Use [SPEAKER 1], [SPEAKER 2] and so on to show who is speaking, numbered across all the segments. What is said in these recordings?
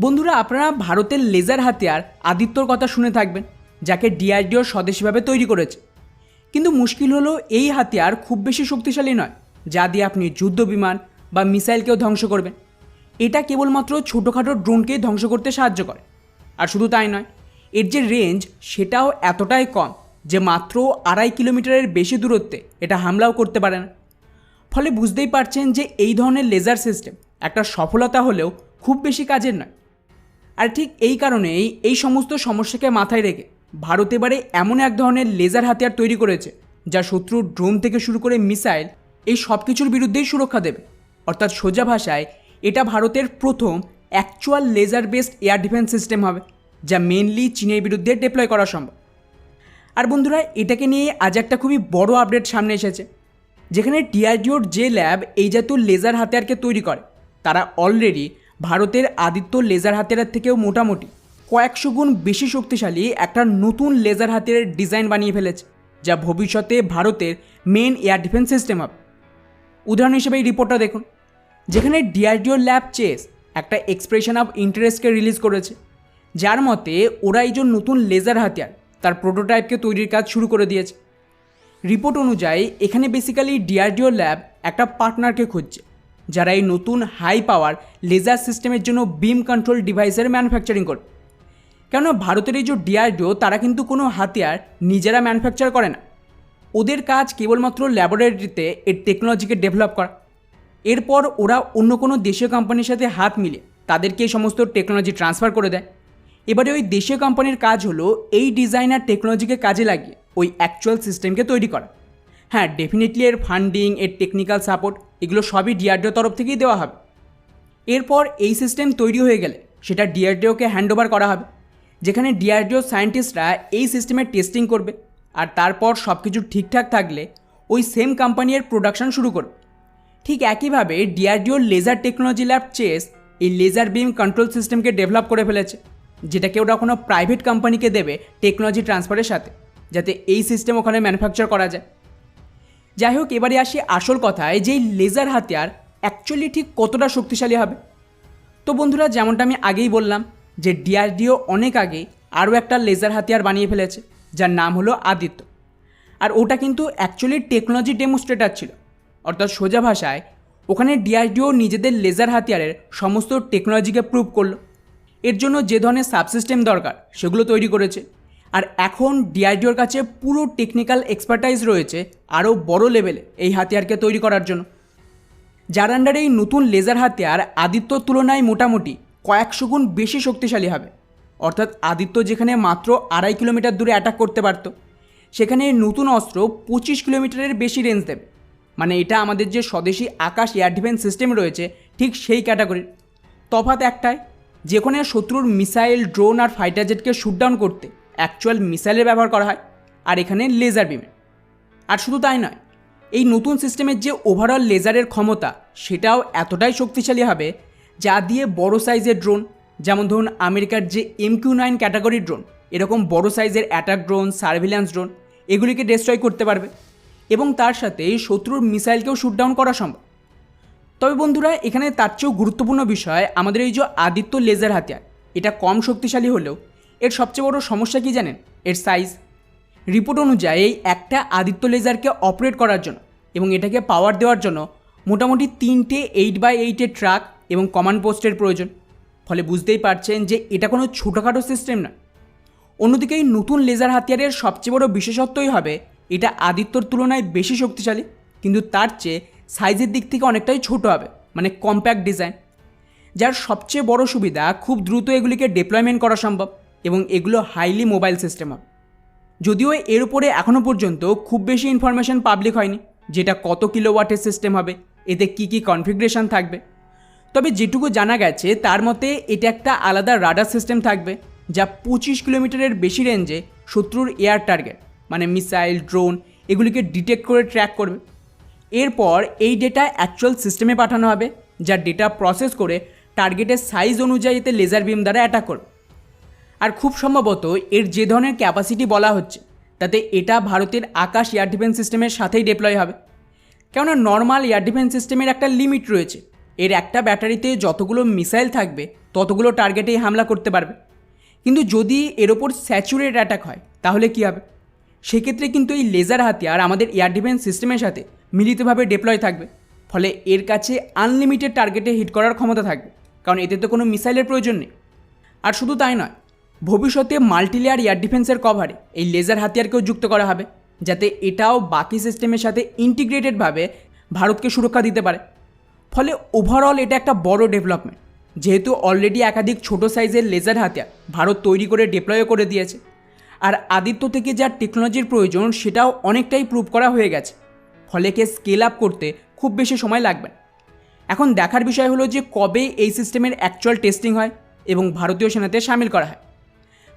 [SPEAKER 1] বন্ধুরা, আপনারা ভারতের লেজার হাতিয়ার আদিত্যর কথা শুনে থাকবেন, যাকে ডিআরডিও স্বদেশীভাবে তৈরি করেছে। কিন্তু মুশকিল হলো এই হাতিয়ার খুব বেশি শক্তিশালী নয়, যা দিয়ে আপনি যুদ্ধ বিমান বা মিসাইলকেও ধ্বংস করবেন। এটা কেবলমাত্র ছোটোখাটো ড্রোনকেই ধ্বংস করতে সাহায্য করে। আর শুধু তাই নয়, এর যে রেঞ্জ সেটাও এতটাই কম যে মাত্র 2.5 কিলোমিটারের বেশি দূরত্বে এটা হামলাও করতে পারে না। ফলে বুঝতেই পারছেন যে এই ধরনের লেজার সিস্টেম একটা সফলতা হলেও খুব বেশি কাজের নয়। আর ঠিক এই কারণেই এই সমস্ত সমস্যাকে মাথায় রেখে ভারত এবারে এমন এক ধরনের লেজার হাতিয়ার তৈরি করেছে যা শত্রুর ড্রোন থেকে শুরু করে মিসাইল এই সব কিছুর বিরুদ্ধেই সুরক্ষা দেবে। অর্থাৎ সোজা ভাষায় এটা ভারতের প্রথম actual laser based air defence system হবে, যা মেনলি চীনের বিরুদ্ধে ডিপ্লয় করা সম্ভব। আর বন্ধুরা, এটাকে নিয়ে আজ একটা খুবই বড় আপডেট সামনে এসেছে, যেখানে ডিআরডিওর যে ল্যাব এই জাতীয় লেজার হাতিয়ারকে তৈরি করে তারা অলরেডি ভারতের আদিত্য লেজার হাতিয়ারের থেকেও মোটামুটি কয়েকশো গুণ বেশি শক্তিশালী একটা নতুন লেজার হাতিয়ারের ডিজাইন বানিয়ে ফেলেছে, যা ভবিষ্যতে ভারতের মেন এয়ার ডিফেন্স সিস্টেম হবে। উদাহরণ হিসেবে এই রিপোর্টটা দেখুন, যেখানে ডিআরডিও ল্যাব চেস একটা এক্সপ্রেশন অফ ইন্টারেস্টকে রিলিজ করেছে, যার মতে ওরা এই যে নতুন লেজার হাতিয়ার তার প্রোটোটাইপকে তৈরির কাজ শুরু করে দিয়েছে। রিপোর্ট অনুযায়ী এখানে বেসিক্যালি ডিআরডিও ল্যাব একটা পার্টনারকে খুঁজছে যারা এই নতুন হাই পাওয়ার লেজার সিস্টেমের জন্য বিম কন্ট্রোল ডিভাইসের ম্যানুফ্যাকচারিং করবে। কেননা ভারতের এই যে ডিআরডিও তারা কিন্তু কোনো হাতিয়ার নিজেরা ম্যানুফ্যাকচার করে না, ওদের কাজ কেবলমাত্র ল্যাবরেটরিতে এর টেকনোলজিকে ডেভেলপ করা। এরপর ওরা অন্য কোনো দেশীয় কোম্পানির সাথে হাত মিলিয়ে তাদেরকে এই সমস্ত টেকনোলজি ট্রান্সফার করে দেয়। এবারে ওই দেশীয় কোম্পানির কাজ হলো এই ডিজাইন আর টেকনোলজিকে কাজে লাগিয়ে ওই অ্যাকচুয়াল সিস্টেমকে তৈরি করা। হ্যাঁ, ডেফিনেটলি এর ফান্ডিং, এর টেকনিক্যাল সাপোর্ট এগুলো সবই ডিআরডিও তরফ থেকেই দেওয়া হবে। এরপর এই সিস্টেম তৈরি হয়ে গেলে সেটা ডিআরডিওকে হ্যান্ড ওভার করা হবে, যেখানে ডিআরডিও সায়েন্টিস্টরা এই সিস্টেমের টেস্টিং করবে। আর তারপর সব কিছু ঠিকঠাক থাকলে ওই সেম কোম্পানির প্রোডাকশন শুরু করবে। ঠিক একইভাবে ডিআরডিওর লেজার টেকনোলজি ল্যাব চেস এই লেজার বিম কন্ট্রোল সিস্টেমকে ডেভেলপ করে ফেলেছে, যেটাকে ওরা কোনো প্রাইভেট কোম্পানিকে দেবে টেকনোলজি ট্রান্সফারের সাথে, যাতে এই সিস্টেম ওখানে ম্যানুফ্যাকচার করা যায়। যাই হোক, এবারে আসি আসল কথায় যে এই লেজার হাতিয়ার অ্যাকচুয়ালি ঠিক কতটা শক্তিশালী হবে। তো বন্ধুরা, যেমনটা আমি আগেই বললাম যে ডিআরডিও অনেক আগে আরও একটা লেজার হাতিয়ার বানিয়ে ফেলেছে যার নাম হলো আদিত্য। আর ওটা কিন্তু অ্যাকচুয়ালি টেকনোলজি ডেমোস্ট্রেটার ছিল, অর্থাৎ সোজা ভাষায় ওখানে ডিআরডিও নিজেদের লেজার হাতিয়ারের সমস্ত টেকনোলজিকে প্রুভ করলো। এর জন্য যে ধরনের সাবসিস্টেম দরকার সেগুলো তৈরি করেছে। আর এখন ডিআরডিওর কাছে পুরো টেকনিক্যাল এক্সপার্টাইজ রয়েছে আরও বড় লেভেলে এই হাতিয়ারকে তৈরি করার জন্য, যার আন্ডারে এই নতুন লেজার হাতিয়ার আদিত্যর তুলনায় মোটামুটি কয়েকশো গুণ বেশি শক্তিশালী হবে। অর্থাৎ আদিত্য যেখানে মাত্র 2.5 কিলোমিটার দূরে অ্যাটাক করতে পারত, সেখানে নতুন অস্ত্র 25 কিলোমিটারের বেশি রেঞ্জ দেবে। মানে এটা আমাদের যে স্বদেশি আকাশ এয়ার ডিফেন্স সিস্টেম রয়েছে ঠিক সেই ক্যাটাগরির। তফাৎ একটাই, যেখানে শত্রুর মিসাইল, ড্রোন আর ফাইটার জেটকে শুটডাউন করতে অ্যাকচুয়াল মিসাইলের ব্যবহার করা হয়, আর এখানে লেজার বিমের। আর শুধু তাই নয়, এই নতুন সিস্টেমের যে ওভারঅল লেজারের ক্ষমতা সেটাও এতটাই শক্তিশালী হবে যা দিয়ে বড় সাইজের ড্রোন, যেমন ধরুন আমেরিকার যে MQ-9 ক্যাটাগরির ড্রোন, এরকম বড় সাইজের অ্যাটাক ড্রোন, সার্ভিল্যান্স ড্রোন এগুলিকে ডিস্ট্রয় করতে পারবে, এবং তার সাথে শত্রুর মিসাইলকেও শুটডাউন করা সম্ভব। তবে বন্ধুরা, এখানে তার চেয়েও গুরুত্বপূর্ণ বিষয় আমাদের এই যে আদিত্য লেজার হাতিয়ার, এটা কম শক্তিশালী হলেও এর সবচেয়ে বড় সমস্যা কি জানেন? এর সাইজ। রিপোর্ট অনুযায়ী একটা আদিত্য লেজারকে অপারেট করার জন্য এবং এটাকে পাওয়ার দেওয়ার জন্য মোটামুটি 3টে 8x8-এর ট্রাক এবং কমান্ড পোস্টের প্রয়োজন। ফলে বুঝতেই পারছেন যে এটা কোনো ছোটোখাটো সিস্টেম না। অন্যদিকে এই নতুন লেজার হাতিয়ারের সবচেয়ে বড় বিশেষত্বই হবে এটা আদিত্যর তুলনায় বেশি শক্তিশালী, কিন্তু তার চেয়ে সাইজের দিক থেকে অনেকটাই ছোট হবে, মানে কম্প্যাক্ট ডিজাইন। যার সবচেয়ে বড় সুবিধা, খুব দ্রুত এগুলিকে ডিপ্লয়মেন্ট করা সম্ভব এবং এগুলো হাইলি মোবাইল সিস্টেম হবে। যদিও এর উপরে এখনও পর্যন্ত খুব বেশি ইনফরমেশন পাবলিক হয়নি, যেটা কত কিলোওয়াটের সিস্টেম হবে, এতে কী কী কনফিগারেশন থাকবে। তবে যেটুকু জানা গেছে তার মতে এটা একটা আলাদা রাডার সিস্টেম থাকবে যা 25 কিলোমিটারের বেশি রেঞ্জে শত্রুর এয়ার টার্গেট মানে মিসাইল, ড্রোন এগুলিকে ডিটেক্ট করে ট্র্যাক করবে। এরপর এই ডেটা অ্যাকচুয়াল সিস্টেমে পাঠানো হবে, যা ডেটা প্রসেস করে টার্গেটের সাইজ অনুযায়ী এতে লেজার বিম দ্বারা অ্যাটাক করবে। আর খুব সম্ভবত এর যে ধরনের ক্যাপাসিটি বলা হচ্ছে তাতে এটা ভারতের আকাশ এয়ার ডিফেন্স সিস্টেমের সাথেই ডিপ্লয় হবে। কেননা নর্মাল এয়ার ডিফেন্স সিস্টেমের একটা লিমিট রয়েছে এর একটা ব্যাটারিতে যতগুলো মিসাইল থাকবে ততগুলো টার্গেটেই হামলা করতে পারবে। কিন্তু যদি এর ওপর স্যাচুরেট অ্যাটাক হয় তাহলে কী হবে? সেক্ষেত্রে কিন্তু এই লেজার হাতিয়ার আমাদের এয়ার ডিফেন্স সিস্টেমের সাথে মিলিতভাবে ডিপ্লয় থাকবে, ফলে এর কাছে আনলিমিটেড টার্গেটে হিট করার ক্ষমতা থাকবে, কারণ এতে তো কোনো মিসাইলের প্রয়োজন নেই। আর শুধু তাই নয়, ভবিষ্যতে মাল্টিলেয়ার এয়ার ডিফেন্সের কভারে এই লেজার হাতিয়ারকেও যুক্ত করা হবে, যাতে এটাও বাকি সিস্টেমের সাথে ইন্টিগ্রেটেডভাবে ভারতকে সুরক্ষা দিতে পারে। ফলে ওভারঅল এটা একটা বড় ডেভেলপমেন্ট, যেহেতু অলরেডি একাধিক ছোট সাইজের লেজার হাতিয়ার ভারত তৈরি করে ডিপ্লয়ও করে দিয়েছে। আর আদিত্য থেকে যা টেকনোলজির প্রয়োজন সেটাও অনেকটাই প্রুভ করা হয়ে গেছে, ফলে কে স্কেল আপ করতে খুব বেশি সময় লাগবে না। এখন দেখার বিষয় হলো যে কবে এই সিস্টেমের অ্যাকচুয়াল টেস্টিং হয় এবং ভারতীয় সেনাতে সামিল করা হয়।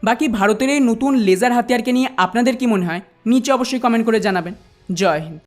[SPEAKER 1] বাকি ভারতের এই নতুন লেজার হাতিয়ারকে নিয়ে আপনাদের কি মনে হয় নিচে অবশ্যই কমেন্ট করে জানাবেন। জয় হিন্দ।